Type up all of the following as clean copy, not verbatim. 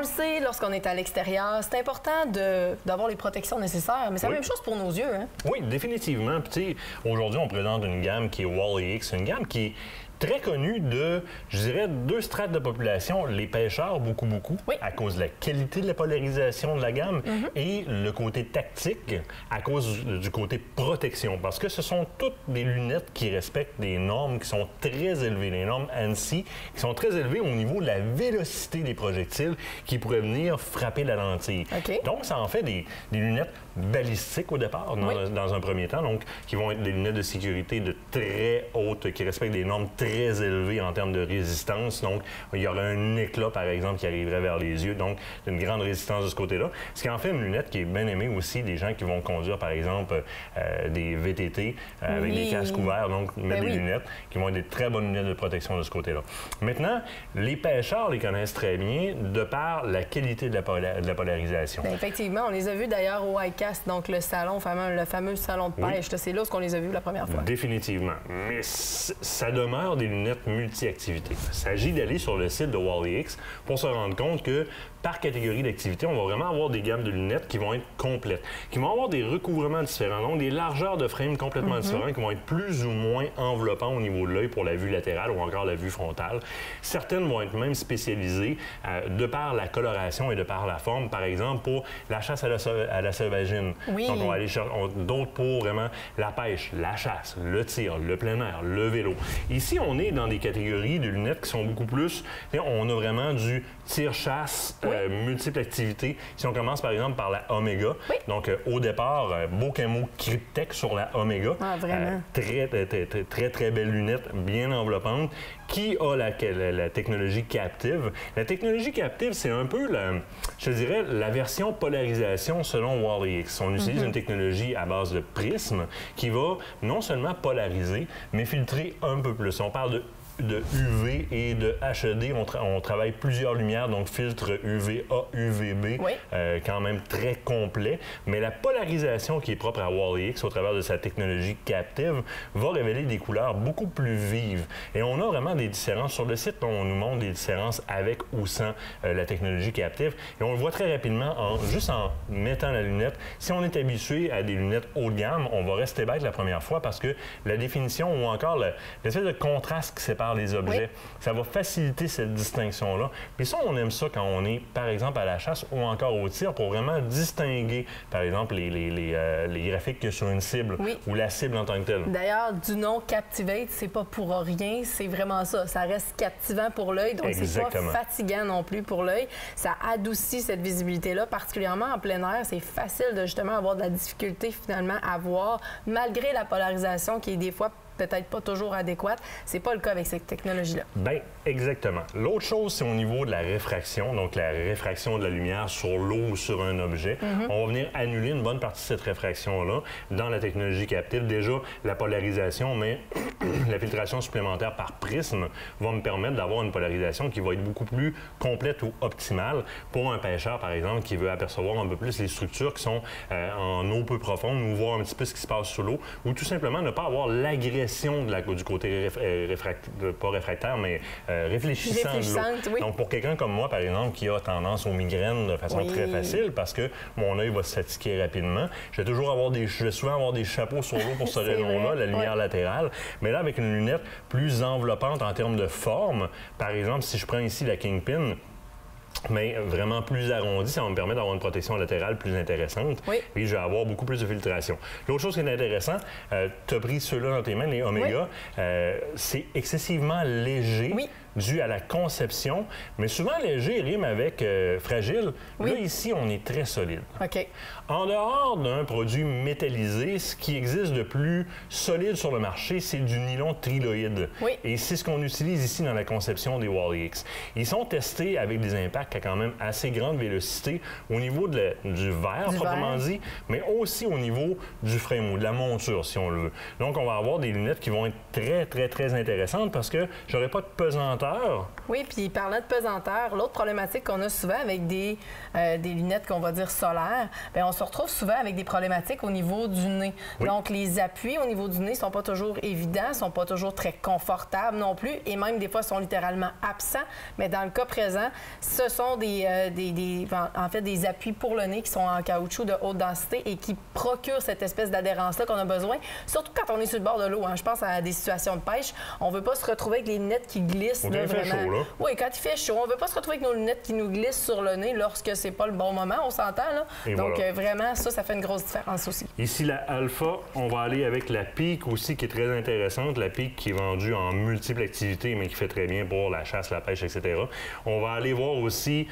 le sait, lorsqu'on est à l'extérieur, c'est important d'avoir les protections nécessaires, mais c'est la même chose pour nos yeux. Hein? Oui, définitivement. Puis, aujourd'hui, on présente une gamme qui est Wally X, une gamme qui est très connue de, je dirais, deux strates de population. Les pêcheurs, beaucoup, à cause de la qualité de la polarisation de la gamme et le côté tactique à cause du côté protection. Parce que ce sont toutes des lunettes qui respectent des normes qui sont très élevées, les normes ANSI, qui sont très élevées au niveau de la vélocité des projectiles qui pourraient venir frapper la lentille. Donc, ça en fait des lunettes balistiques au départ, dans un premier temps, donc qui vont être des lunettes de sécurité de très haute, qui respectent des normes très élevées en termes de résistance. Donc, il y aurait un éclat, par exemple, qui arriverait vers les yeux, donc une grande résistance de ce côté-là. Ce qui en fait une lunette qui est bien aimée aussi des gens qui vont conduire, par exemple, des VTT avec des casques ouverts, donc mettre des lunettes, qui vont être des très bonnes lunettes de protection de ce côté-là. Maintenant, les pêcheurs les connaissent très bien de par la qualité de la polarisation. Bien, effectivement, on les a vus d'ailleurs au ICAST, donc le salon, le fameux salon de pêche. C'est là où on les a vus la première fois. Définitivement. Mais ça demeure des lunettes multi-activités. Il s'agit d'aller sur le site de Wally X pour se rendre compte que par catégorie d'activité, on va vraiment avoir des gammes de lunettes qui vont être complètes, qui vont avoir des recouvrements différents, donc des largeurs de frame complètement différentes, qui vont être plus ou moins enveloppants au niveau de l'œil pour la vue latérale ou encore la vue frontale. Certaines vont être même spécialisées de par la coloration et de par la forme, par exemple pour la chasse à la sauvagine. Donc on va aller chercher d'autres pour vraiment la pêche, la chasse, le tir, le plein air, le vélo. Ici, on est dans des catégories de lunettes qui sont beaucoup plus... On a vraiment du tir-chasse, multiples activités. Si on commence par exemple par la Omega, donc au départ, beau camo Cryptek sur la Omega. Très belle lunette, bien enveloppante, qui a la technologie Captive. La technologie Captive, c'est un peu, je dirais, la version polarisation selon Wally X. On utilise une technologie à base de prisme qui va non seulement polariser, mais filtrer un peu plus. On parle de UV et de HED. On travaille plusieurs lumières, donc filtre UVA, UVB, quand même très complet. Mais la polarisation qui est propre à Wally X au travers de sa technologie Captive va révéler des couleurs beaucoup plus vives. Et on a vraiment des différences. Sur le site, on nous montre des différences avec ou sans la technologie Captive. Et on le voit très rapidement, juste en mettant la lunette. Si on est habitué à des lunettes haut de gamme, on va rester bête la première fois parce que la définition ou encore l'espèce de contraste qui sépare les objets, ça va faciliter cette distinction-là. Puis ça, on aime ça quand on est, par exemple, à la chasse ou encore au tir pour vraiment distinguer, par exemple, les graphiques qu'il y a sur une cible ou la cible en tant que telle. D'ailleurs, du nom Captivate, c'est pas pour rien, c'est vraiment ça. Ça reste captivant pour l'œil, donc c'est pas fatigant non plus pour l'œil. Ça adoucit cette visibilité-là, particulièrement en plein air. C'est facile de justement avoir de la difficulté finalement à voir, malgré la polarisation qui est des fois peut-être pas toujours adéquate. C'est pas le cas avec cette technologie-là. Bien, exactement. L'autre chose, c'est au niveau de la réfraction, donc la réfraction de la lumière sur l'eau ou sur un objet. On va venir annuler une bonne partie de cette réfraction-là dans la technologie Captive. Déjà, la polarisation, mais la filtration supplémentaire par prisme va me permettre d'avoir une polarisation qui va être beaucoup plus complète ou optimale pour un pêcheur, par exemple, qui veut apercevoir un peu plus les structures qui sont en eau peu profonde ou voir un petit peu ce qui se passe sous l'eau ou tout simplement ne pas avoir l'agression du côté pas réfractaire, mais réfléchissant de l'eau. Donc, pour quelqu'un comme moi, par exemple, qui a tendance aux migraines de façon très facile parce que mon œil va se fatiguer rapidement, je vais souvent avoir des chapeaux sur l'eau pour ce rayon-là, la lumière latérale. Mais là, avec une lunette plus enveloppante en termes de forme, par exemple, si je prends ici la Kingpin, mais vraiment plus arrondi, ça va me permettre d'avoir une protection latérale plus intéressante. Et je vais avoir beaucoup plus de filtration. L'autre chose qui est intéressant, tu as pris ceux-là dans tes mains, les Omega, c'est excessivement léger. Dû à la conception, mais souvent léger rime avec fragile. Là, ici, on est très solide. En dehors d'un produit métallisé, ce qui existe de plus solide sur le marché, c'est du nylon triloïde. Et c'est ce qu'on utilise ici dans la conception des Wally X. Ils sont testés avec des impacts à quand même assez grande vélocité au niveau du verre, proprement dit, mais aussi au niveau du frame ou de la monture, si on le veut. Donc, on va avoir des lunettes qui vont être très intéressantes parce que j'aurai pas de pesanteur pesanteur. Oui, puis parlant de pesanteur, l'autre problématique qu'on a souvent avec des lunettes qu'on va dire solaires, bien, on se retrouve souvent avec des problématiques au niveau du nez. Oui. Donc, les appuis au niveau du nez ne sont pas toujours évidents, ne sont pas toujours très confortables non plus, et même des fois sont littéralement absents. Mais dans le cas présent, ce sont des appuis pour le nez qui sont en caoutchouc de haute densité et qui procurent cette espèce d'adhérence-là qu'on a besoin, surtout quand on est sur le bord de l'eau. Hein. Je pense à des situations de pêche. On ne veut pas se retrouver avec les lunettes qui glissent. Là, vraiment. Chaud, là. Oui, quand il fait chaud. On ne veut pas se retrouver avec nos lunettes qui nous glissent sur le nez lorsque c'est pas le bon moment, on s'entend, là. Et donc, voilà. Vraiment, ça fait une grosse différence aussi. Ici, la Alpha, on va aller avec la Peak aussi, qui est très intéressante. La Peak qui est vendue en multiples activités, mais qui fait très bien pour la chasse, la pêche, etc. On va aller voir aussi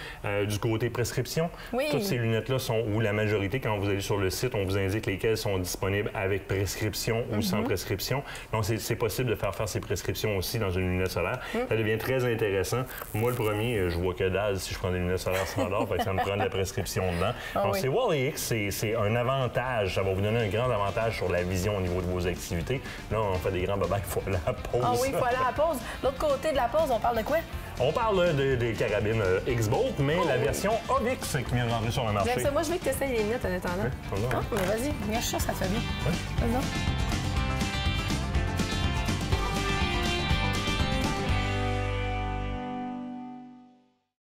du côté prescription. Oui. Toutes ces lunettes-là sont, ou la majorité, quand vous allez sur le site, on vous indique lesquelles sont disponibles avec prescription ou sans prescription. Donc, c'est possible de faire ces prescriptions aussi dans une lunette solaire. Ça devient très intéressant. Moi, le premier, je vois que dalle si je prends des lunettes solaires standard, fait que ça me prend de la prescription dedans. Donc, c'est Wally X, c'est un avantage. Ça va vous donner un grand avantage sur la vision au niveau de vos activités. Là, on fait des grands babas, il faut aller à la pause. Ah oui, il faut aller à la pause. L'autre côté de la pause, on parle de quoi? On parle des carabines X-Bolt, mais la version OVIX qui vient de rentrer sur le marché. Moi, je veux que tu essayes les lunettes en attendant. Oui, mais vas-y, regarde ça, ça te fait bien. Oui. Vas-y.